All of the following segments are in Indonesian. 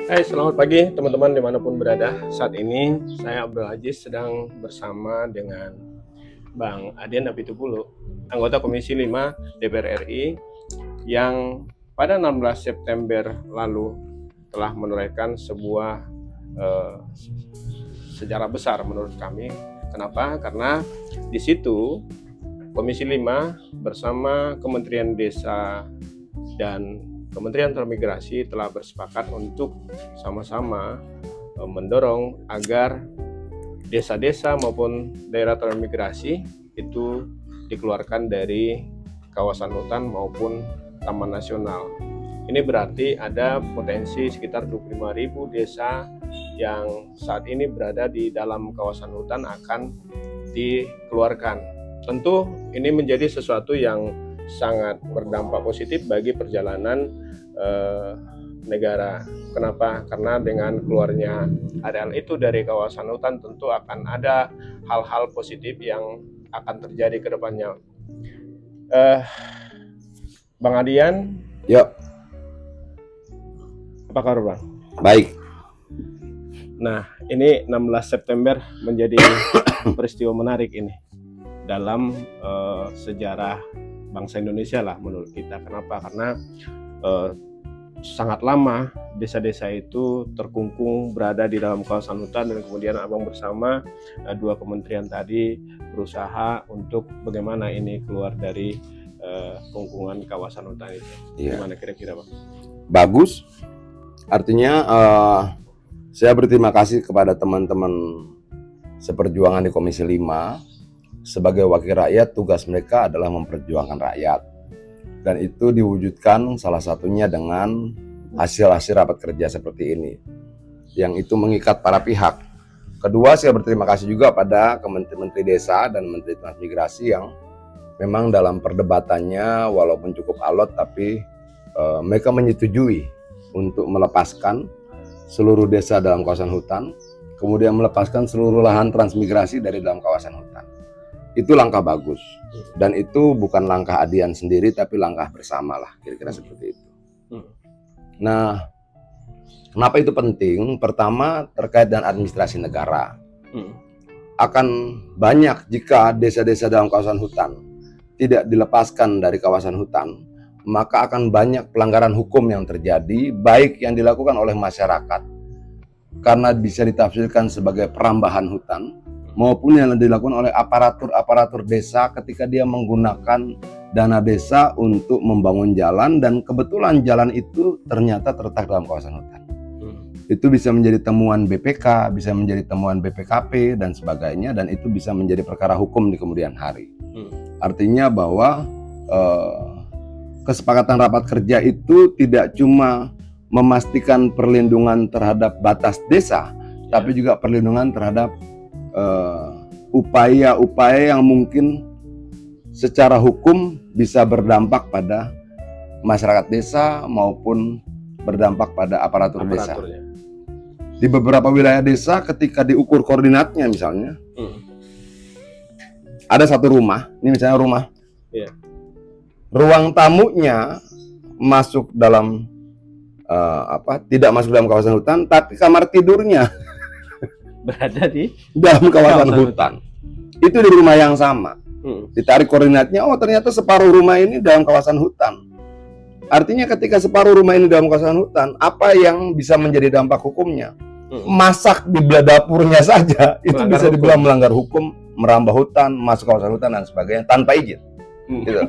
Hai, selamat pagi teman-teman dimanapun berada. Saat ini saya Abdul Aziz sedang bersama dengan Bang Aden Apitupulu, anggota Komisi 5 DPR RI yang pada 16 September lalu telah menorehkan sebuah eh, sejarah besar menurut kami. Kenapa? Karena di situ Komisi 5 bersama Kementerian Desa dan Kementerian Transmigrasi telah bersepakat untuk sama-sama mendorong agar desa-desa maupun daerah transmigrasi itu dikeluarkan dari kawasan hutan maupun taman nasional. Ini berarti ada potensi sekitar 25.000 desa yang saat ini berada di dalam kawasan hutan akan dikeluarkan. Tentu ini menjadi sesuatu yang sangat berdampak positif bagi perjalanan negara. Kenapa? Karena dengan keluarnya areal itu dari kawasan hutan tentu akan ada hal-hal positif yang akan terjadi ke depannya. Bang Adian, Yuk, apa kabar Bang? baik. Nah, ini 16 September menjadi peristiwa menarik ini dalam sejarah bangsa Indonesia lah menurut kita. Kenapa? Karena sangat lama desa-desa itu terkungkung berada di dalam kawasan hutan, dan kemudian Abang bersama dua kementerian tadi berusaha untuk bagaimana ini keluar dari kungkungan kawasan hutan itu. Ya. Gimana kira-kira Bang? Bagus. Artinya saya berterima kasih kepada teman-teman seperjuangan di Komisi 5. Sebagai wakil rakyat, tugas mereka adalah memperjuangkan rakyat. Dan itu diwujudkan salah satunya dengan hasil-hasil rapat kerja seperti ini, yang itu mengikat para pihak. Kedua, saya berterima kasih juga pada Menteri Desa dan Menteri Transmigrasi yang memang dalam perdebatannya walaupun cukup alot, tapi mereka menyetujui untuk melepaskan seluruh desa dalam kawasan hutan, kemudian melepaskan seluruh lahan transmigrasi dari dalam kawasan hutan. Itu langkah bagus, dan itu bukan langkah Adian sendiri, tapi langkah bersama lah, kira-kira seperti itu. Nah, kenapa itu penting? Pertama, terkait dengan administrasi negara. Akan banyak jika desa-desa dalam kawasan hutan tidak dilepaskan dari kawasan hutan, maka akan banyak pelanggaran hukum yang terjadi, baik yang dilakukan oleh masyarakat karena bisa ditafsirkan sebagai perambahan hutan, maupun yang dilakukan oleh aparatur desa ketika dia menggunakan dana desa untuk membangun jalan, dan kebetulan jalan itu ternyata terletak dalam kawasan hutan. Itu bisa menjadi temuan BPK, bisa menjadi temuan BPKP dan sebagainya, dan itu bisa menjadi perkara hukum di kemudian hari. Artinya bahwa kesepakatan rapat kerja itu tidak cuma memastikan perlindungan terhadap batas desa, tapi juga perlindungan terhadap upaya-upaya yang mungkin secara hukum bisa berdampak pada masyarakat desa maupun berdampak pada aparatur desa. Di beberapa wilayah desa ketika diukur koordinatnya misalnya, ada satu rumah, ini misalnya rumah, ruang tamunya masuk dalam tidak masuk dalam kawasan hutan, tapi kamar tidurnya Berada di dalam kawasan hutan. Itu di rumah yang sama. Ditarik koordinatnya, oh ternyata separuh rumah ini dalam kawasan hutan. Artinya ketika separuh rumah ini dalam kawasan hutan, apa yang bisa menjadi dampak hukumnya? Masak di dapurnya saja itu melanggar bisa dibilang hukum. Melanggar hukum, merambah hutan, masuk kawasan hutan dan sebagainya tanpa izin. Gitu.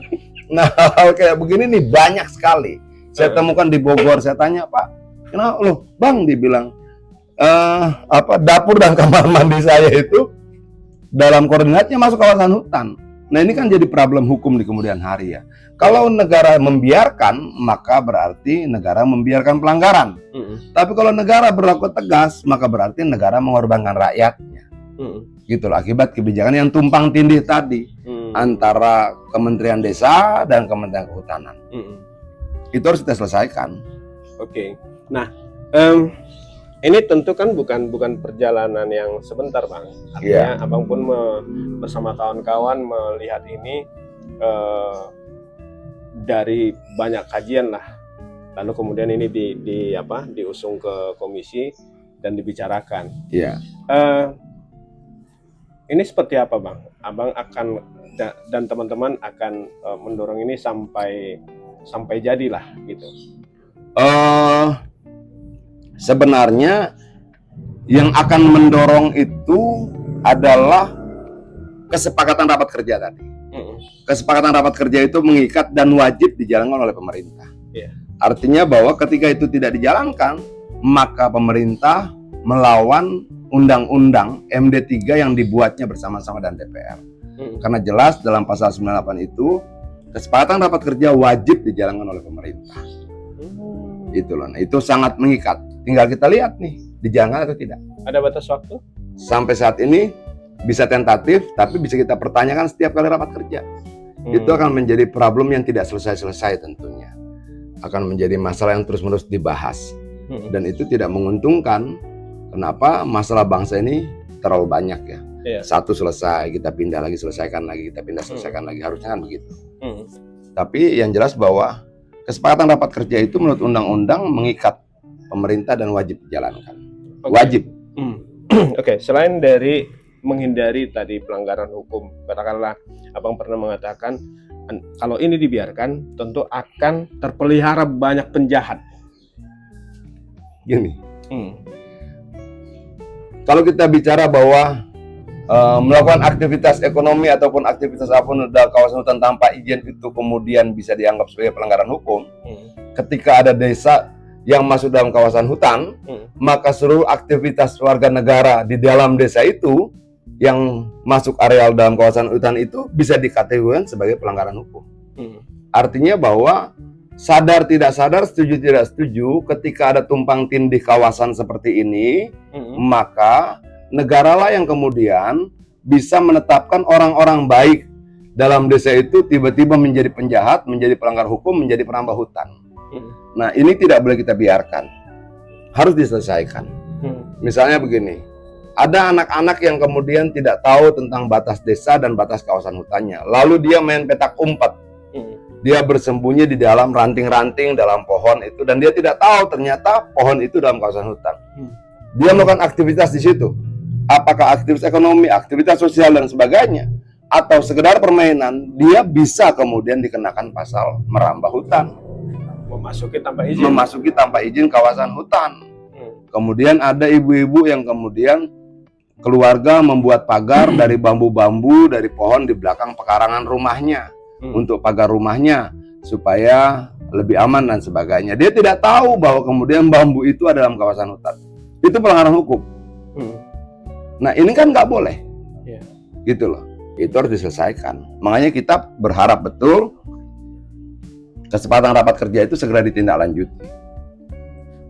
Nah, hal kayak begini nih banyak sekali. Saya temukan di Bogor. Saya tanya, Pak, kenapa loh, Bang? Dibilang dapur dan kamar mandi saya itu dalam koordinatnya masuk kawasan hutan. Nah, ini kan jadi problem hukum di kemudian hari ya. Kalau negara membiarkan, maka berarti negara membiarkan pelanggaran. Tapi kalau negara berlaku tegas, maka berarti negara mengorbankan rakyatnya. Gitu loh, akibat kebijakan yang tumpang tindih tadi antara Kementerian Desa dan Kementerian Kehutanan. Itu harus kita selesaikan. Oke. Nah, ini tentu kan bukan perjalanan yang sebentar Bang. Artinya Abang pun bersama kawan-kawan melihat ini dari banyak kajian lah lalu kemudian ini diusung ke komisi dan dibicarakan. Iya. Ini seperti apa, Bang? Abang akan dan teman-teman akan mendorong ini sampai jadilah gitu. Sebenarnya yang akan mendorong itu adalah kesepakatan rapat kerja tadi. Kesepakatan rapat kerja itu mengikat dan wajib dijalankan oleh pemerintah. Iya. Artinya bahwa ketika itu tidak dijalankan, maka pemerintah melawan undang-undang MD3 yang dibuatnya bersama-sama dengan DPR. Karena jelas dalam pasal 98 itu kesepakatan rapat kerja wajib dijalankan oleh pemerintah. Itu loh. Nah, itu sangat mengikat. Tinggal kita lihat nih, dijalankan atau tidak. Ada batas waktu? Sampai saat ini bisa tentatif, tapi bisa kita pertanyakan setiap kali rapat kerja. Itu akan menjadi problem yang tidak selesai-selesai tentunya. Akan menjadi masalah yang terus-menerus dibahas. Dan itu tidak menguntungkan. Kenapa? Masalah bangsa ini terlalu banyak ya. Iya. Satu selesai, kita pindah lagi, selesaikan lagi, kita pindah, selesaikan lagi. Harusnya kan begitu. Tapi yang jelas bahwa kesepakatan rapat kerja itu menurut undang-undang mengikat pemerintah dan wajib dijalankan. Wajib. Oke, selain dari menghindari tadi pelanggaran hukum, katakanlah Abang pernah mengatakan kalau ini dibiarkan tentu akan terpelihara banyak penjahat. Gini, kalau kita bicara bahwa melakukan aktivitas ekonomi ataupun aktivitas apapun dalam kawasan hutan tanpa izin itu kemudian bisa dianggap sebagai pelanggaran hukum, ketika ada desa yang masuk dalam kawasan hutan, maka seluruh aktivitas warga negara di dalam desa itu yang masuk areal dalam kawasan hutan itu bisa dikategorikan sebagai pelanggaran hukum. Artinya bahwa sadar tidak sadar, setuju tidak setuju, ketika ada tumpang tindih kawasan seperti ini, maka negaralah yang kemudian bisa menetapkan orang-orang baik dalam desa itu tiba-tiba menjadi penjahat, menjadi pelanggar hukum, menjadi penambah hutan. Nah, ini tidak boleh kita biarkan. Harus diselesaikan. Misalnya begini, ada anak-anak yang kemudian tidak tahu tentang batas desa dan batas kawasan hutannya. Lalu dia main petak umpet. Dia bersembunyi di dalam ranting-ranting dalam pohon itu dan dia tidak tahu ternyata pohon itu dalam kawasan hutan. Dia melakukan aktivitas di situ. Apakah aktivitas ekonomi, aktivitas sosial dan sebagainya, atau sekedar permainan, dia bisa kemudian dikenakan pasal merambah hutan. Memasuki tanpa izin kawasan hutan. Kemudian ada ibu-ibu yang kemudian keluarga membuat pagar dari bambu-bambu dari pohon di belakang pekarangan rumahnya untuk pagar rumahnya supaya lebih aman dan sebagainya. Dia tidak tahu bahwa kemudian bambu itu ada dalam kawasan hutan. Itu pelanggaran hukum. Nah, ini kan nggak boleh. Gitu loh. Itu harus diselesaikan. Makanya kita berharap betul kesepakatan rapat kerja itu segera ditindaklanjuti.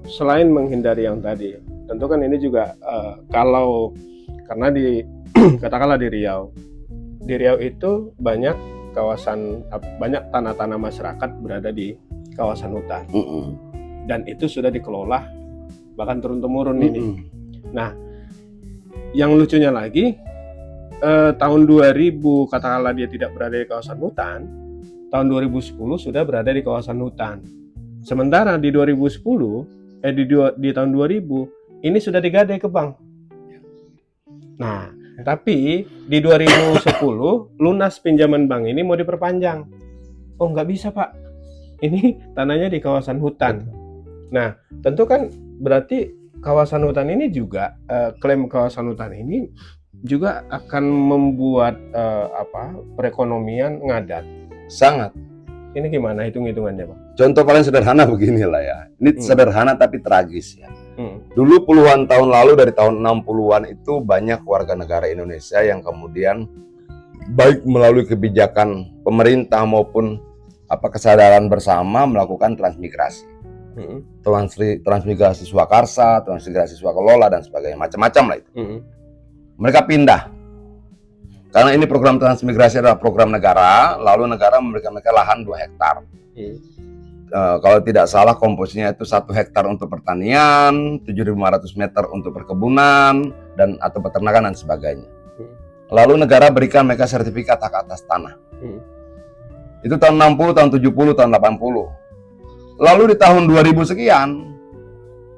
Selain menghindari yang tadi, tentu kan ini juga karena katakanlah di Riau itu banyak tanah-tanah masyarakat berada di kawasan hutan, dan itu sudah dikelola bahkan turun-temurun ini. Nah, yang lucunya lagi tahun 2000 katakanlah dia tidak berada di kawasan hutan, tahun 2010 sudah berada di kawasan hutan. Sementara di 2010 di tahun 2000 ini sudah digadai ke bank. Nah, tapi di 2010 lunas pinjaman bank ini mau diperpanjang. Oh, nggak bisa, Pak. Ini tanahnya di kawasan hutan. Nah, tentu kan berarti kawasan hutan ini juga klaim kawasan hutan ini juga akan membuat perekonomian ngadat. Sangat. Ini gimana hitung-hitungannya, Pak? Contoh paling sederhana beginilah ya. Ini sederhana tapi tragis ya. Dulu puluhan tahun lalu dari tahun 60-an itu banyak warga negara Indonesia yang kemudian baik melalui kebijakan pemerintah maupun kesadaran bersama melakukan transmigrasi. Transmigrasi swakarsa, transmigrasi swakelola dan sebagainya, macam-macam lah itu. Mereka pindah. Karena ini program transmigrasi adalah program negara, lalu negara memberikan mereka lahan 2 hektar. Kalau tidak salah komposisinya itu 1 hektar untuk pertanian, 7.500 meter untuk perkebunan dan atau peternakan dan sebagainya. Lalu negara berikan mereka sertifikat hak atas tanah. Itu tahun 60, tahun 70, tahun 80. Lalu di tahun 2000 sekian,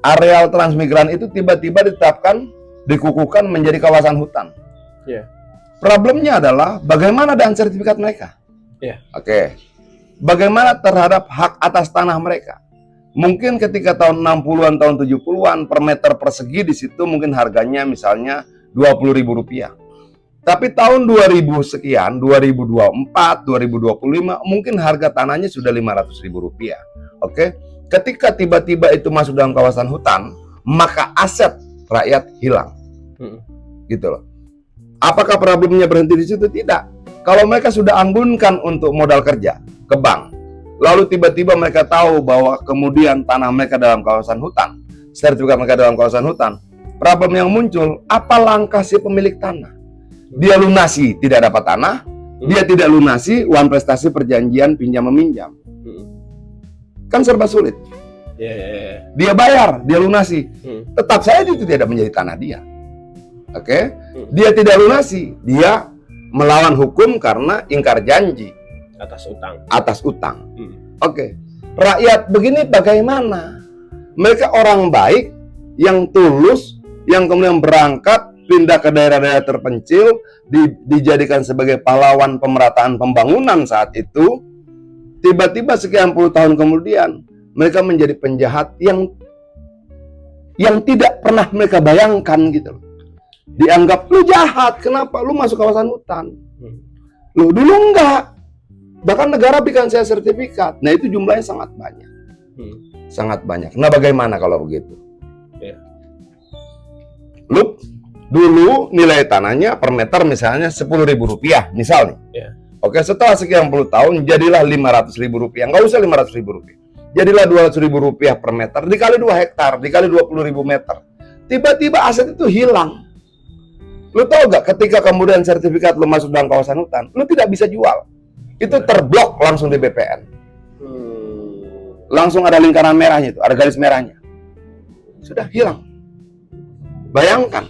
areal transmigran itu tiba-tiba ditetapkan, dikukuhkan menjadi kawasan hutan. Iya. Problemnya adalah bagaimana dengan sertifikat mereka? Iya. Oke. Bagaimana terhadap hak atas tanah mereka? Mungkin ketika tahun 60-an, tahun 70-an, per meter persegi di situ mungkin harganya misalnya Rp20.000. Tapi tahun 2000 sekian, 2024, 2025, mungkin harga tanahnya sudah Rp500.000. Oke? Ketika tiba-tiba itu masuk dalam kawasan hutan, maka aset rakyat hilang. Gitu loh. Apakah problemnya berhenti di situ? Tidak. Kalau mereka sudah anggunkan untuk modal kerja ke bank, lalu tiba-tiba mereka tahu bahwa kemudian tanah mereka dalam kawasan hutan, sertifikat mereka dalam kawasan hutan, problem yang muncul, apa langkah si pemilik tanah? Dia lunasi, tidak dapat tanah, dia tidak lunasi uang prestasi perjanjian pinjam-meminjam. Kan serba sulit. Dia bayar, dia lunasi, tetap saja itu tidak menjadi tanah dia. Oke? Dia tidak lunasi, dia melawan hukum karena ingkar janji atas utang. Oke. Rakyat begini bagaimana? Mereka orang baik yang tulus, yang kemudian berangkat pindah ke daerah-daerah terpencil, dijadikan sebagai pahlawan pemerataan pembangunan saat itu. Tiba-tiba sekian puluh tahun kemudian mereka menjadi penjahat yang tidak pernah mereka bayangkan gitu loh. Dianggap lu jahat, kenapa lu masuk kawasan hutan? Lu dulu enggak. Bahkan negara berikan saya sertifikat. Nah itu jumlahnya sangat banyak. Sangat banyak. Nah bagaimana kalau begitu? Lu dulu nilai tanahnya per meter misalnya Rp10.000 misalnya. Oke, setelah sekian puluh tahun jadilah Rp500.000. Nggak usah Rp500.000. Jadilah Rp200.000 per meter dikali 2 hektar, dikali 20.000 meter. Tiba-tiba aset itu hilang. Lu tahu nggak ketika kemudian sertifikat lu masuk dalam kawasan hutan, lu tidak bisa jual. Itu terblok langsung di BPN. Langsung ada lingkaran merahnya itu, ada garis merahnya. Sudah hilang. Bayangkan.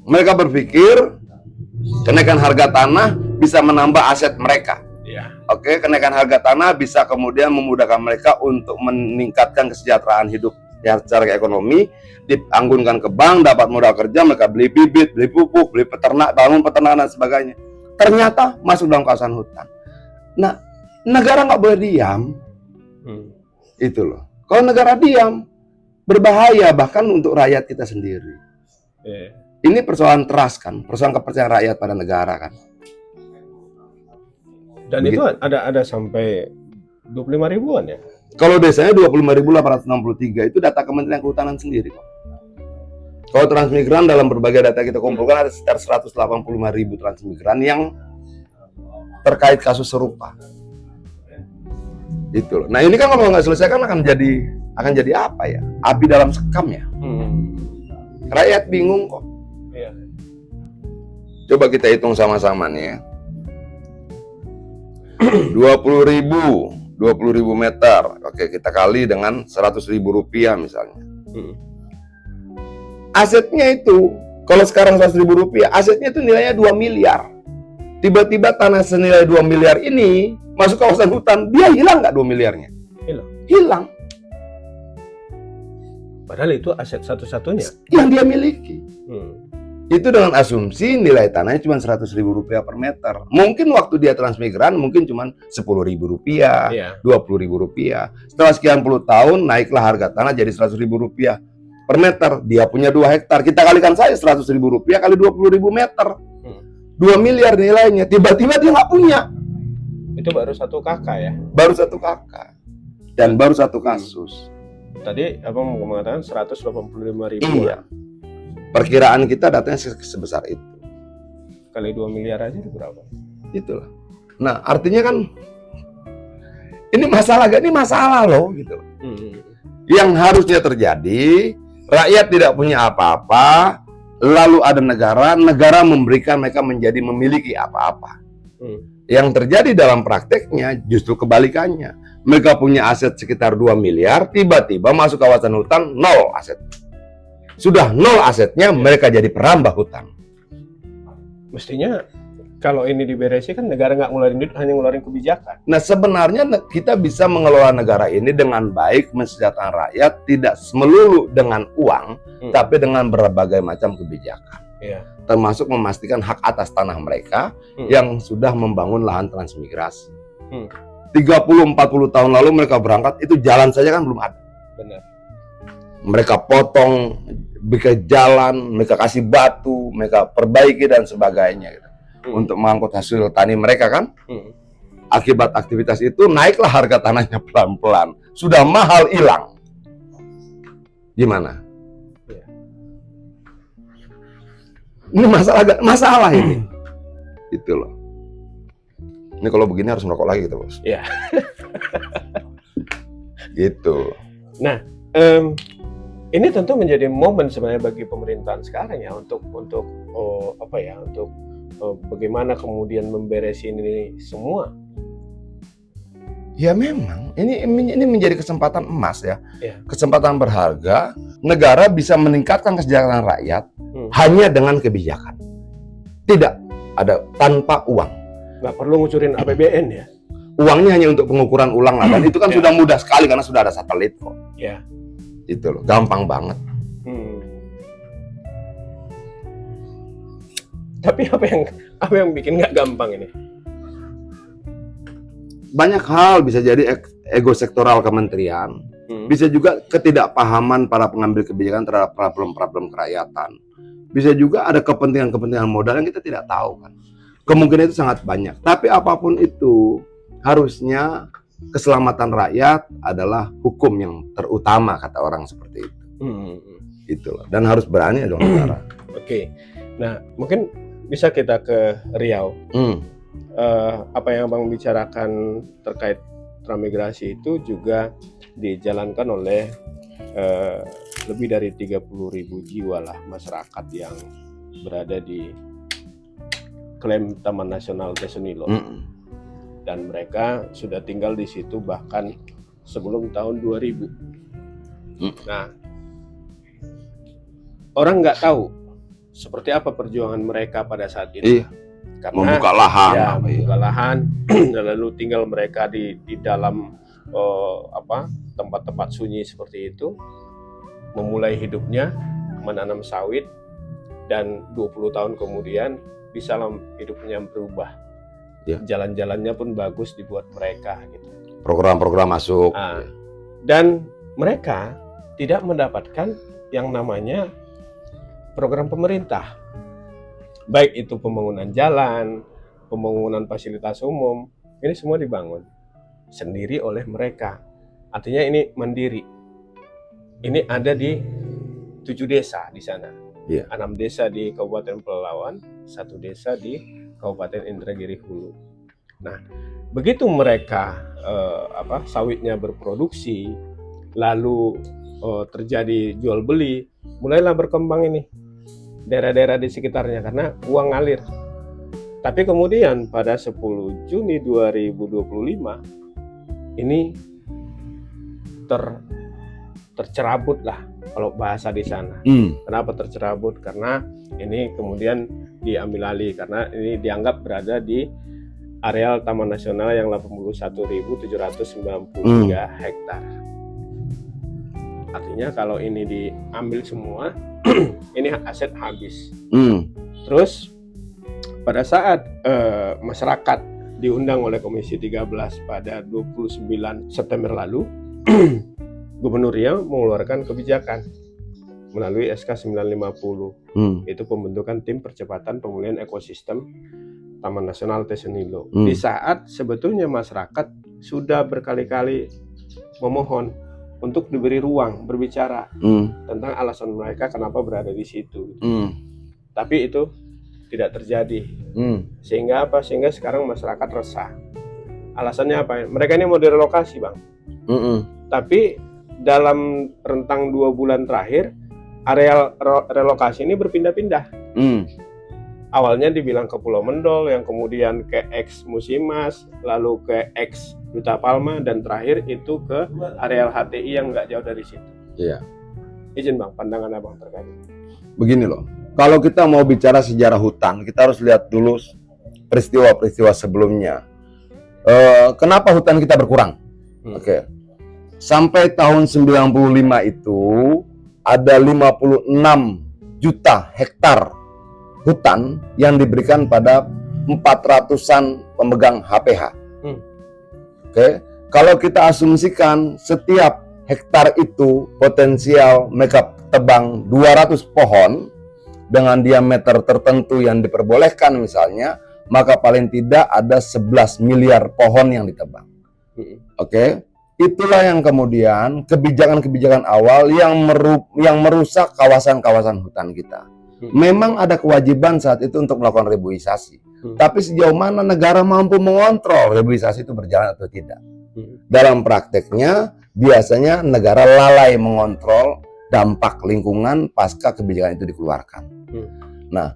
Mereka berpikir kenaikan harga tanah bisa menambah aset mereka. Oke, kenaikan harga tanah bisa kemudian memudahkan mereka untuk meningkatkan kesejahteraan hidup ya, secara ekonomi, dianggunkan ke bank, dapat modal kerja, mereka beli bibit, beli pupuk, beli peternak, bangun peternakan dan sebagainya. Ternyata masuk dalam kawasan hutan. Nah, negara nggak boleh diam. Itu loh. Kalau negara diam, berbahaya bahkan untuk rakyat kita sendiri. Ini persoalan trust kan, persoalan kepercayaan rakyat pada negara kan. Dan begitu. Itu ada sampai 25.000-an ya? Kalau desanya 25.863 itu data Kementerian Kehutanan sendiri kok. Kalau transmigran dalam berbagai data kita kumpulkan ada sekitar 185.000 transmigran yang terkait kasus serupa. Itu loh. Nah ini kan kalau nggak selesai kan akan jadi apa ya? Api dalam sekam ya. Rakyat bingung kok. Coba kita hitung sama-sama nih ya. 20.000 meter. Oke, kita kali dengan Rp100.000 misalnya. Asetnya itu, kalau sekarang Rp100.000, asetnya itu nilainya 2 miliar. Tiba-tiba tanah senilai 2 miliar ini masuk kawasan hutan, dia hilang nggak 2 miliarnya? Hilang. Padahal itu aset satu-satunya yang dia miliki. Itu dengan asumsi nilai tanahnya cuma Rp100.000 per meter. Mungkin waktu dia transmigran mungkin cuma Rp10.000, Rp20.000. Setelah sekian puluh tahun naiklah harga tanah jadi Rp100.000 per meter. Dia punya 2 hektar. Kita kalikan saja Rp100.000 kali 20.000 meter. 2 miliar nilainya. Tiba-tiba dia nggak punya. Itu baru 1 kakak ya? Baru 1 kakak. Dan baru 1 kasus. Tadi apa mau mengatakan 185.000. Iya. Perkiraan kita datanya sebesar itu. Kali 2 miliar aja itu berapa? Itulah. Nah, artinya kan ini masalah loh gitu. Yang harusnya terjadi, rakyat tidak punya apa-apa, lalu ada negara memberikan mereka menjadi memiliki apa-apa. Yang terjadi dalam prakteknya justru kebalikannya. Mereka punya aset sekitar 2 miliar, tiba-tiba masuk kawasan hutan 0 aset. Sudah 0 asetnya, mereka jadi perambah hutan. Mestinya Kalau ini diberesin kan negara nggak ngeluarin duit, hanya ngeluarin kebijakan. Nah, sebenarnya kita bisa mengelola negara ini dengan baik, mensejahterakan rakyat, tidak melulu dengan uang, tapi dengan berbagai macam kebijakan. Iya. Termasuk memastikan hak atas tanah mereka yang sudah membangun lahan transmigrasi. 30-40 tahun lalu mereka berangkat, itu jalan saja kan belum ada. Benar. Mereka potong, bikin jalan, mereka kasih batu, mereka perbaiki dan sebagainya gitu. Untuk mengangkut hasil tani mereka kan. Akibat aktivitas itu naiklah harga tanahnya pelan-pelan. Sudah mahal hilang. Gimana? Ya. Ini masalah ini. Gitu loh. Ini kalau begini harus merokok lagi gitu, Bos. Iya. Gitu. Nah, ini tentu menjadi momen sebenarnya bagi pemerintahan sekarang ya untuk bagaimana kemudian memberesin ini semua. Ya memang, ini menjadi kesempatan emas ya. Ya. Kesempatan berharga, negara bisa meningkatkan kesejahteraan rakyat hanya dengan kebijakan. Tidak ada tanpa uang. Nggak perlu ngucurin APBN ya. Uangnya hanya untuk pengukuran ulang lah, dan itu kan sudah mudah sekali karena sudah ada satelit kok. Ya. Itu loh, gampang banget. Tapi apa yang bikin nggak gampang ini? Banyak hal, bisa jadi ego sektoral kementerian, bisa juga ketidakpahaman para pengambil kebijakan terhadap problem-problem kerakyatan, bisa juga ada kepentingan-kepentingan modal yang kita tidak tahu kan. Kemungkinan itu sangat banyak. Tapi apapun itu, harusnya keselamatan rakyat adalah hukum yang terutama, kata orang seperti itu. Itulah. Dan harus berani dong negara. Oke. Nah, mungkin bisa kita ke Riau. Apa yang Abang bicarakan terkait transmigrasi itu juga dijalankan oleh lebih dari 30.000 jiwa lah masyarakat yang berada di klaim Taman Nasional Tesunilo. Dan mereka sudah tinggal di situ bahkan sebelum tahun 2000. Nah, orang nggak tahu seperti apa perjuangan mereka pada saat itu. Iya. Karena membuka lahan, ya, membuka lahan, lalu tinggal mereka di dalam tempat-tempat sunyi seperti itu, memulai hidupnya menanam sawit, dan 20 tahun kemudian bisa hidupnya berubah. Ya. Jalan-jalannya pun bagus dibuat mereka gitu. Program-program masuk. Dan mereka tidak mendapatkan yang namanya program pemerintah. Baik itu pembangunan jalan, pembangunan fasilitas umum, ini semua dibangun sendiri oleh mereka. Artinya ini mandiri. Ini ada di 7 desa di sana. 6 desa di Kabupaten Pelalawan, 1 desa di Kabupaten Indragiri Hulu. Nah, begitu mereka sawitnya berproduksi, lalu terjadi jual beli, mulailah berkembang ini daerah-daerah di sekitarnya karena uang ngalir. Tapi kemudian pada 10 Juni 2025 ini tercerabut lah kalau bahasa di sana. Kenapa tercerabut? Karena ini kemudian diambil alih karena ini dianggap berada di areal Taman Nasional yang 81.793 hektar. Artinya kalau ini diambil semua, ini aset habis. Terus pada saat masyarakat diundang oleh Komisi 13 pada 29 September lalu, Gubernur Riau mengeluarkan kebijakan melalui SK 950. Itu pembentukan tim percepatan pemulihan ekosistem Taman Nasional Tesunilo. Di saat sebetulnya masyarakat sudah berkali-kali memohon untuk diberi ruang berbicara tentang alasan mereka kenapa berada di situ. Tapi itu tidak terjadi. Sehingga apa? Sehingga sekarang masyarakat resah. Alasannya apa? Mereka ini mau direlokasi, Bang. Tapi dalam rentang 2 bulan terakhir, areal relokasi ini berpindah-pindah. Awalnya dibilang ke Pulau Mendol, yang kemudian ke ex Musimas, lalu ke ex Duta Palma, dan terakhir itu ke areal HTI yang nggak jauh dari situ. Iya. Izin Bang, pandangan Abang terkait. Begini loh, kalau kita mau bicara sejarah hutan, kita harus lihat dulu peristiwa-peristiwa sebelumnya. Kenapa hutan kita berkurang? Oke. Sampai tahun 95 itu ada 56 juta hektar hutan yang diberikan pada 400-an pemegang HPH. Oke. Kalau kita asumsikan setiap hektar itu potensial mereka tebang 200 pohon dengan diameter tertentu yang diperbolehkan misalnya, maka paling tidak ada 11 miliar pohon yang ditebang. Oke. Itulah yang kemudian kebijakan-kebijakan awal yang merusak kawasan-kawasan hutan kita. Memang ada kewajiban saat itu untuk melakukan reboisasi. Tapi sejauh mana negara mampu mengontrol reboisasi itu berjalan atau tidak? Dalam prakteknya, biasanya negara lalai mengontrol dampak lingkungan pasca kebijakan itu dikeluarkan. Nah,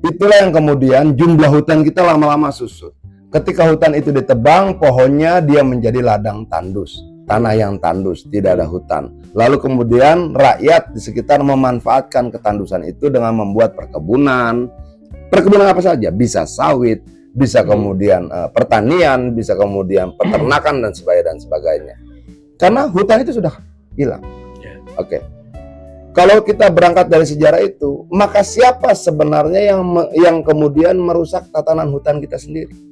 itulah yang kemudian jumlah hutan kita lama-lama susut. Ketika hutan itu ditebang, pohonnya dia menjadi ladang tandus, tanah yang tandus, tidak ada hutan. Lalu kemudian rakyat di sekitar memanfaatkan ketandusan itu dengan membuat perkebunan. Perkebunan apa saja? Bisa sawit, bisa kemudian pertanian, bisa kemudian peternakan dan sebagainya. Karena hutan itu sudah hilang. Oke. Kalau kita berangkat dari sejarah itu, maka siapa sebenarnya yang kemudian merusak tatanan hutan kita sendiri?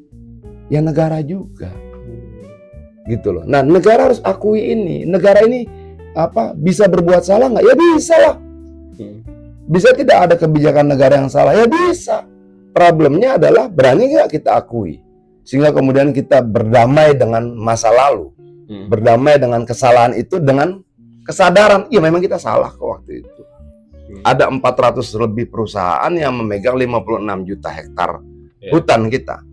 Ya negara juga, gitu loh. Nah, negara harus akui ini. Negara ini bisa berbuat salah nggak? Ya bisa lah. Bisa tidak ada kebijakan negara yang salah? Ya bisa. Problemnya adalah berani nggak kita akui, sehingga kemudian kita berdamai dengan masa lalu, berdamai dengan kesalahan itu dengan kesadaran. Iya, memang kita salah kok waktu itu. Ada 400 lebih perusahaan yang memegang 56 juta hektar hutan kita.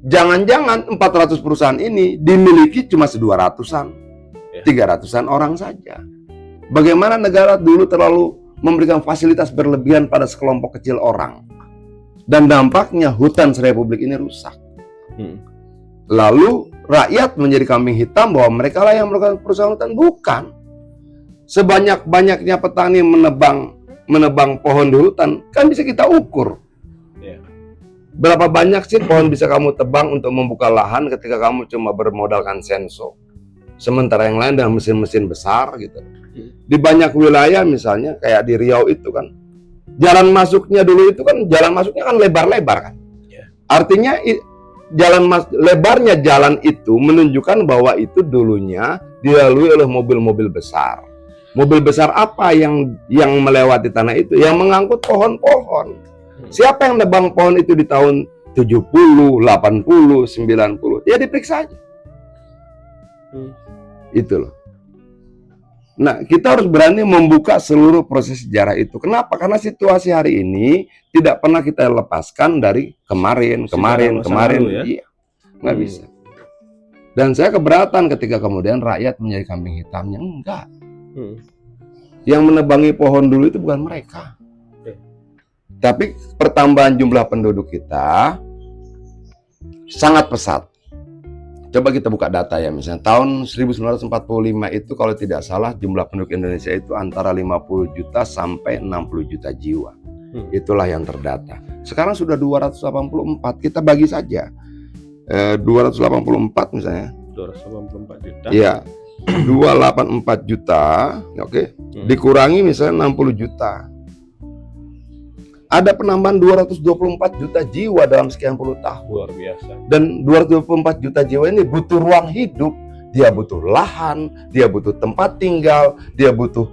Jangan-jangan 400 perusahaan ini dimiliki cuma 200-an, 300-an orang saja. Bagaimana negara dulu terlalu memberikan fasilitas berlebihan pada sekelompok kecil orang. Dan dampaknya hutan serepublik ini rusak. Lalu rakyat menjadi kambing hitam bahwa mereka lah yang melakukan perusahaan hutan. Bukan. Sebanyak-banyaknya petani menebang pohon di hutan, kan bisa kita ukur. Berapa banyak sih pohon bisa kamu tebang untuk membuka lahan ketika kamu cuma bermodalkan senso? Sementara yang lain dengan mesin-mesin besar gitu. Di banyak wilayah misalnya kayak di Riau itu kan, jalan masuknya dulu itu kan jalan masuknya kan lebar-lebar kan. Artinya lebarnya jalan itu menunjukkan bahwa itu dulunya dilalui oleh mobil-mobil besar. Mobil besar apa yang melewati tanah itu? Yang mengangkut pohon-pohon. Siapa yang nebang pohon itu di tahun 70, 80, 90? Ya diperiksa aja. Itu loh. Nah, kita harus berani membuka seluruh proses sejarah itu. Kenapa? Karena situasi hari ini tidak pernah kita lepaskan dari kemarin. Ya? Iya, nggak bisa. Dan saya keberatan ketika kemudian rakyat menjadi kambing hitamnya. Enggak. Yang menebangi pohon dulu itu bukan mereka. Tapi pertambahan jumlah penduduk kita sangat pesat. Coba kita buka data ya, misalnya tahun 1945 itu kalau tidak salah jumlah penduduk Indonesia itu antara 50 juta sampai 60 juta jiwa. Itulah yang terdata. Sekarang sudah 284, kita bagi saja. 284 misalnya. 284 juta. Iya. 284 juta, oke. Dikurangi misalnya 60 juta. Ada penambahan 224 juta jiwa dalam sekian puluh tahun. Luar biasa. Dan 224 juta jiwa ini butuh ruang hidup. Dia butuh lahan, dia butuh tempat tinggal, dia butuh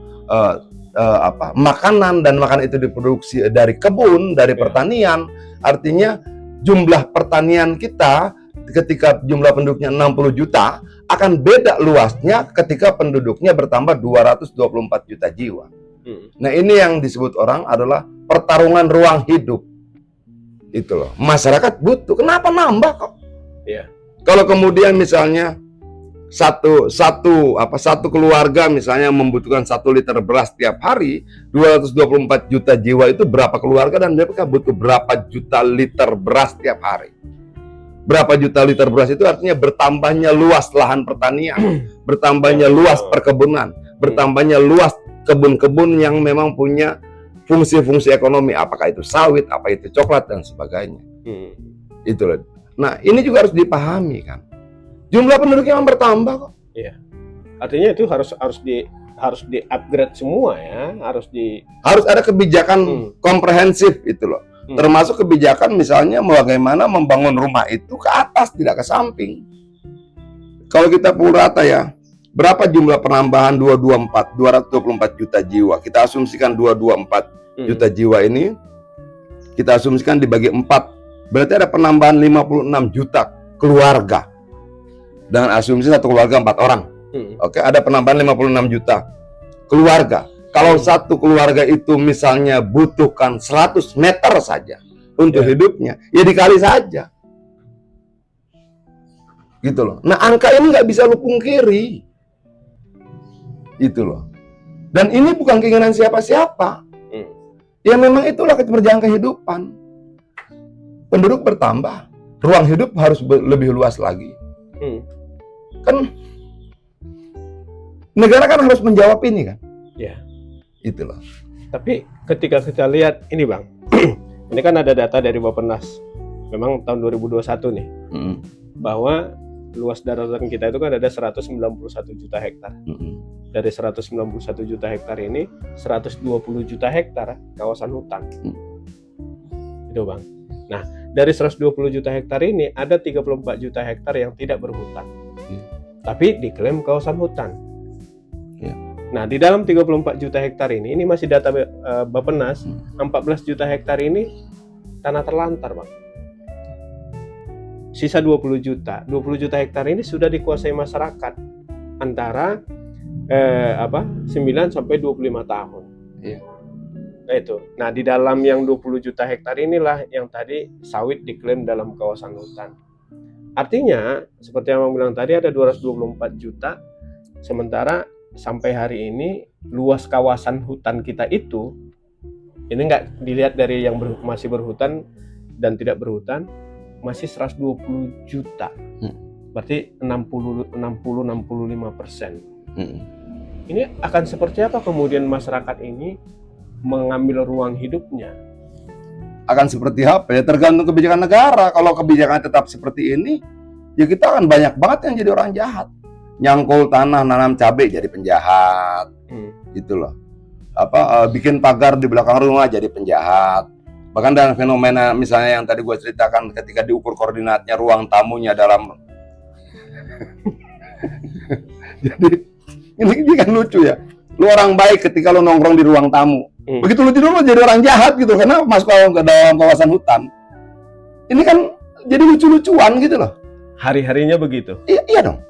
makanan, dan makanan itu diproduksi dari kebun, dari pertanian. Artinya jumlah pertanian kita ketika jumlah penduduknya 60 juta akan beda luasnya ketika penduduknya bertambah 224 juta jiwa. Nah, ini yang disebut orang adalah pertarungan ruang hidup. Itu loh. Masyarakat butuh. Kenapa nambah kok? Iya. Kalau kemudian misalnya satu keluarga misalnya membutuhkan 1 liter beras tiap hari, 224 juta jiwa itu berapa keluarga dan mereka butuh berapa juta liter beras tiap hari? Berapa juta liter beras itu artinya bertambahnya luas lahan pertanian, bertambahnya luas perkebunan, bertambahnya luas kebun-kebun yang memang punya fungsi-fungsi ekonomi, apakah itu sawit, apa itu coklat dan sebagainya. Itu loh. Nah, ini juga harus dipahami kan. Jumlah penduduknya memang bertambah kok. Iya. Artinya itu harus di upgrade semua ya, harus ada kebijakan komprehensif itu loh. Termasuk kebijakan misalnya bagaimana membangun rumah itu ke atas tidak ke samping. Kalau kita pukul rata ya, berapa jumlah penambahan 224 juta jiwa. Kita asumsikan 224 juta jiwa ini kita asumsikan dibagi 4. Berarti ada penambahan 56 juta keluarga. Dengan asumsi satu keluarga 4 orang. Oke, ada penambahan 56 juta keluarga. Kalau satu keluarga itu misalnya butuhkan 100 meter saja untuk hidupnya, ya dikali saja. Gitu loh. Nah, angka ini nggak bisa lu pungkiri. Itu loh. Dan ini bukan keinginan siapa-siapa. Ya memang itulah keberjalanan kehidupan. Penduduk bertambah, ruang hidup harus lebih luas lagi. Kan negara kan harus menjawab ini kan. Ya. Itulah. Tapi ketika kita lihat ini Bang, ini kan ada data dari Bappenas, memang tahun 2021 nih, bahwa luas daratan kita itu kan ada 191 juta hektar. Dari 191 juta hektar ini, 120 juta hektar kawasan hutan. Itu Bang. Nah, dari 120 juta hektar ini, ada 34 juta hektar yang tidak berhutan. Tapi diklaim kawasan hutan. Nah, di dalam 34 juta hektar ini masih data Bappenas, 14 juta hektar ini tanah terlantar, Bang. Sisa 20 juta hektar ini sudah dikuasai masyarakat antara 9 sampai 25 tahun. Iya. Nah, itu. Nah, di dalam yang 20 juta hektar inilah yang tadi sawit diklaim dalam kawasan hutan. Artinya, seperti yang Bang bilang tadi ada 224 juta, sementara sampai hari ini luas kawasan hutan kita itu, ini nggak dilihat dari yang masih berhutan dan tidak berhutan, masih 120 juta. Berarti 60-65%. Ini akan seperti apa kemudian masyarakat ini mengambil ruang hidupnya? Akan seperti apa ya, tergantung kebijakan negara. Kalau kebijakan tetap seperti ini, ya kita akan banyak banget yang jadi orang jahat. Nyangkul tanah, nanam cabai jadi penjahat. Gitu loh. Bikin pagar di belakang rumah jadi penjahat. Bahkan dalam fenomena misalnya yang tadi gue ceritakan, ketika diukur koordinatnya ruang tamunya dalam jadi ini kan lucu ya. Lu orang baik ketika lu nongkrong di ruang tamu. Begitu lu tidur lu jadi orang jahat gitu karena masuk ke dalam kawasan hutan. Ini kan jadi lucu-lucuan gitu loh. Hari-harinya begitu. Iya dong.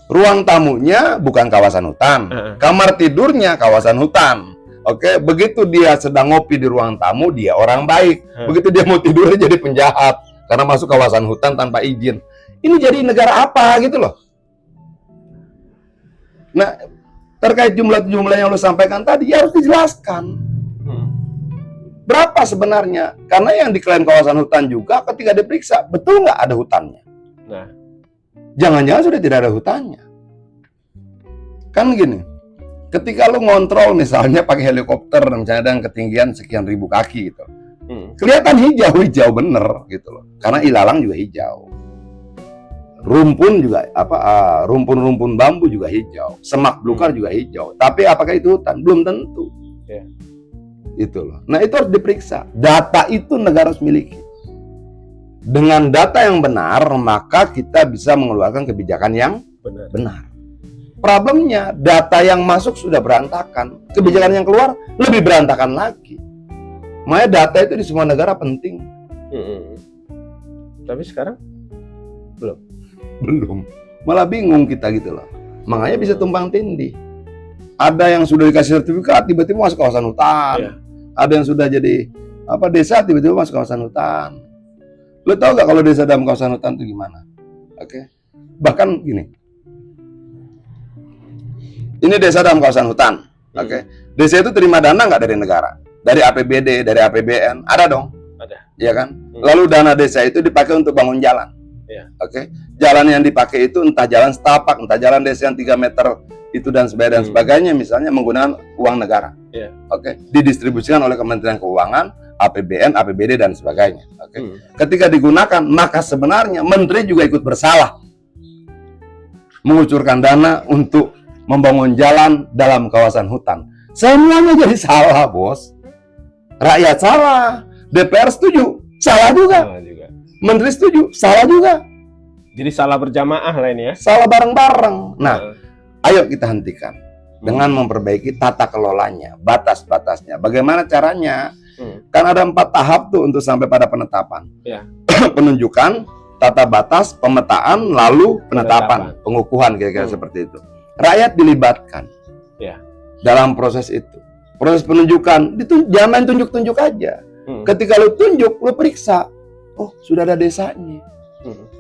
Ruang tamunya bukan kawasan hutan. Kamar tidurnya kawasan hutan. Oke, begitu dia sedang ngopi di ruang tamu, dia orang baik. Begitu dia mau tidur, dia jadi penjahat karena masuk kawasan hutan tanpa izin. Ini jadi negara apa gitu loh. Nah, terkait jumlah-jumlah yang lo sampaikan tadi, ya harus dijelaskan. Berapa sebenarnya? Karena yang diklaim kawasan hutan juga ketika diperiksa, betul nggak ada hutannya? Nah, jangan-jangan sudah tidak ada hutannya. Kan gini, ketika lo ngontrol misalnya pakai helikopter misalnya dengan ketinggian sekian ribu kaki gitu, kelihatan hijau bener gitu loh. Karena ilalang juga hijau. Rumpun juga rumpun-rumpun bambu juga hijau, semak belukar juga hijau. Tapi apakah itu hutan? Belum tentu. Itu loh. Nah, itu harus diperiksa. Data itu negara harus miliki. Dengan data yang benar, maka kita bisa mengeluarkan kebijakan yang benar. Problemnya, data yang masuk sudah berantakan, kebijakan yang keluar lebih berantakan lagi. Makanya data itu di semua negara penting. Tapi sekarang belum. Malah bingung kita gitu loh. Makanya bisa tumpang tindih. Ada yang sudah dikasih sertifikat tiba-tiba masuk kawasan hutan. Ada yang sudah jadi desa tiba-tiba masuk kawasan hutan. Lo tau gak kalau desa dalam kawasan hutan itu gimana? Oke. Bahkan gini. Ini desa dalam kawasan hutan. Oke. Desa itu terima dana nggak dari negara? Dari APBD, dari APBN? Ada dong. Ada. Iya kan? Lalu dana desa itu dipakai untuk bangun jalan. Oke. Jalan yang dipakai itu entah jalan setapak, entah jalan desa yang 3 meter itu dan sebagainya misalnya menggunakan uang negara. Oke. Didistribusikan oleh Kementerian Keuangan APBN, APBD dan sebagainya. Oke. Hmm. Ketika digunakan, maka sebenarnya menteri juga ikut bersalah mengucurkan dana untuk membangun jalan dalam kawasan hutan. Semuanya jadi salah, bos. Rakyat salah, DPR setuju, salah juga. Salah juga. Menteri setuju, salah juga. Jadi salah berjamaah lah ini ya. Salah bareng-bareng. Nah, ayo kita hentikan dengan memperbaiki tata kelolanya, batas-batasnya. Bagaimana caranya? Kan ada 4 tahap tuh untuk sampai pada penetapan. Ya. Penunjukan, tata batas, pemetaan, lalu penetapan, pengukuhan kira-kira seperti itu. Rakyat dilibatkan Ya. dalam proses itu. Proses penunjukan, jangan main tunjuk-tunjuk aja. Ketika lu tunjuk, lu periksa. Oh, sudah ada desanya.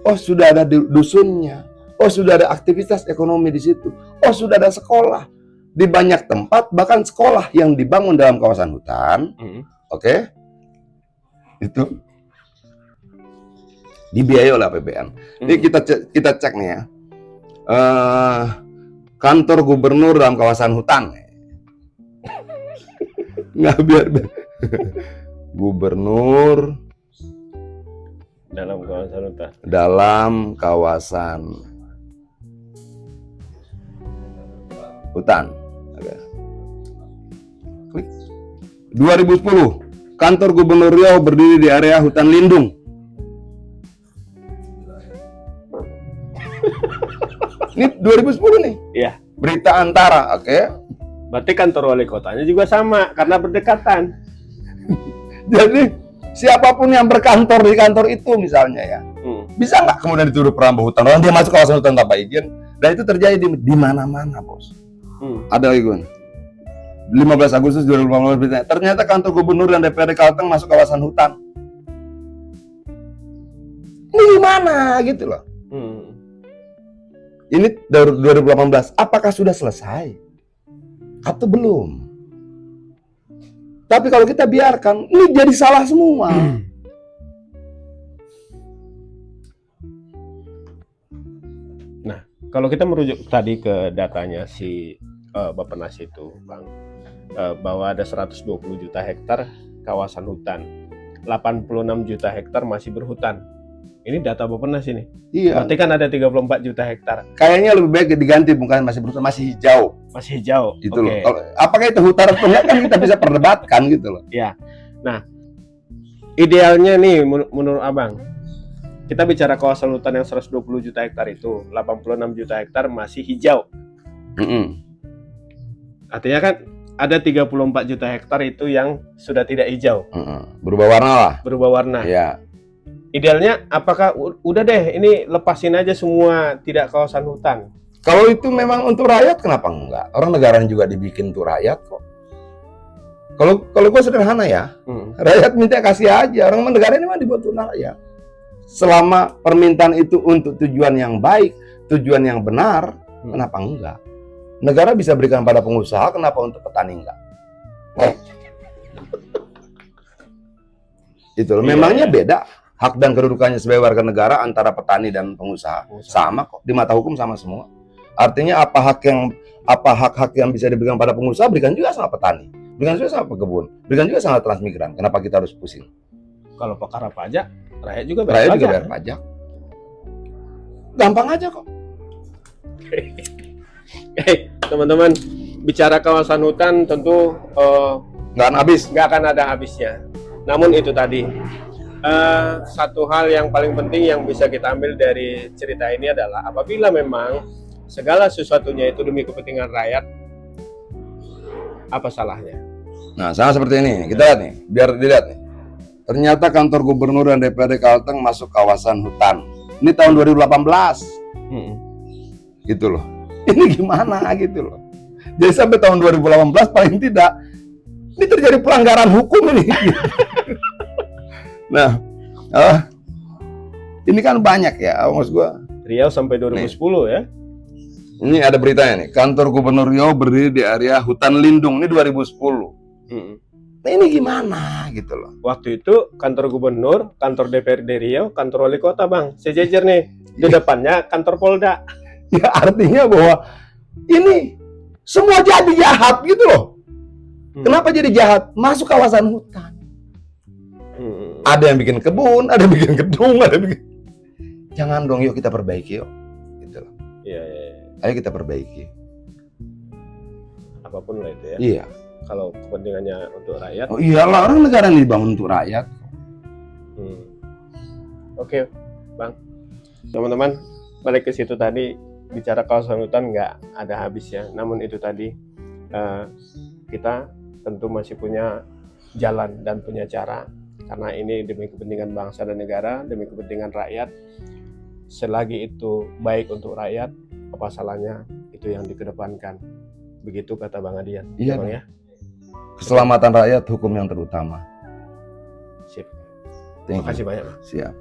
Oh, sudah ada dusunnya. Oh, sudah ada aktivitas ekonomi di situ. Oh, sudah ada sekolah. Di banyak tempat, bahkan sekolah yang dibangun dalam kawasan hutan, oke, itu dibiayai oleh APBN. Ini kita cek nih ya. Kantor gubernur dalam kawasan hutan. Nggak biar gubernur Dalam kawasan hutan. dalam kawasan hutan. Oke. Klik. 2010, kantor gubernur Riau berdiri di area hutan lindung. Ini 2010 nih. Iya. Berita Antara, oke. Berarti kantor wali kotanya juga sama karena berdekatan. Jadi siapapun yang berkantor di kantor itu misalnya ya, bisa nggak kemudian dituduh perambah hutan? Orang dia masuk kawasan hutan tanpa izin, dan itu terjadi di mana-mana, bos. Ada lagi gue. 15 Agustus 2018 berita. Ternyata kantor gubernur dan DPRD Kalteng masuk kawasan hutan. Ini gimana gitu loh? Ini 2018. Apakah sudah selesai atau belum? Tapi kalau kita biarkan, ini jadi salah semua. Nah, kalau kita merujuk tadi ke datanya si Bappenas itu, Bang, bahwa ada 120 juta hektar kawasan hutan, 86 juta hektar masih berhutan. Ini data Bappenas ini. Iya. Berarti kan ada 34 juta hektar. Kayaknya lebih baik diganti, bukan masih berhutan, masih hijau. Masih hijau. Itu loh. Apakah itu hutan atau enggak kan kita bisa perdebatkan gitu loh. Ya. Nah, idealnya nih menurut Abang, kita bicara kawasan hutan yang 120 juta hektar itu, 86 juta hektar masih hijau. Artinya kan ada 34 juta hektar itu yang sudah tidak hijau. Berubah warna lah. Berubah warna. Iya. Idealnya apakah udah deh ini lepasin aja semua tidak kawasan hutan? Kalau itu memang untuk rakyat, kenapa enggak? Orang negara juga dibikin untuk rakyat kok. Kalau gue sederhana ya, rakyat minta kasih aja. Orang negara ini mah dibuat untuk rakyat. Selama permintaan itu untuk tujuan yang baik, tujuan yang benar, kenapa enggak? Negara bisa berikan pada pengusaha, kenapa untuk petani enggak? Itu loh. Memangnya beda hak dan kedudukannya sebagai warga negara antara petani dan pengusaha. Sama kok, di mata hukum sama semua. Artinya apa hak-hak yang bisa diberikan pada pengusaha, berikan juga sama petani, berikan juga sama pekebun, berikan juga sama transmigran. Kenapa kita harus pusing? Kalau perkara pajak, rakyat juga bayar pajak. Gampang aja kok. Teman-teman, bicara kawasan hutan tentu nggak akan ada habisnya. Namun itu tadi, satu hal yang paling penting yang bisa kita ambil dari cerita ini adalah apabila memang segala sesuatunya itu demi kepentingan rakyat, apa salahnya? Nah, sama seperti ini. Kita lihat nih, biar dilihat nih. Ternyata kantor gubernur dan DPRD Kalteng masuk kawasan hutan. Ini tahun 2018. Gitu loh. Ini gimana gitu loh. Jadi sampai tahun 2018 paling tidak ini terjadi pelanggaran hukum ini. Nah, ini kan banyak ya, maksud gua. Riau sampai 2010 ya. Ini ada beritanya nih, kantor gubernur Riau berdiri di area hutan lindung, ini 2010. Nah, ini gimana gitu loh. Waktu itu kantor gubernur, kantor DPRD Riau, kantor wali kota, Bang, sejajar nih. Di depannya kantor Polda. Ya artinya bahwa ini semua jadi jahat gitu loh. Kenapa jadi jahat? Masuk kawasan hutan. Ada yang bikin kebun, ada yang bikin gedung, ada yang bikin... Jangan dong, yuk kita perbaiki yuk. Gitu loh. Iya, iya, iya. Ayo kita perbaiki. Apapun lah itu ya. Iya. Kalau kepentingannya untuk rakyat. Oh iyalah, orang negara ini dibangun untuk rakyat. Oke, Bang. Teman-teman, balik ke situ tadi, bicara kawasan hutan nggak ada habisnya. Namun itu tadi, kita tentu masih punya jalan dan punya cara. Karena ini demi kepentingan bangsa dan negara, demi kepentingan rakyat. Selagi itu baik untuk rakyat, apa salahnya itu yang dikedepankan. Begitu kata Bang Adian. Iya, Bang ya. Keselamatan rakyat hukum yang terutama. Sip. Thank Terima kasih you. banyak, Bang. Siap.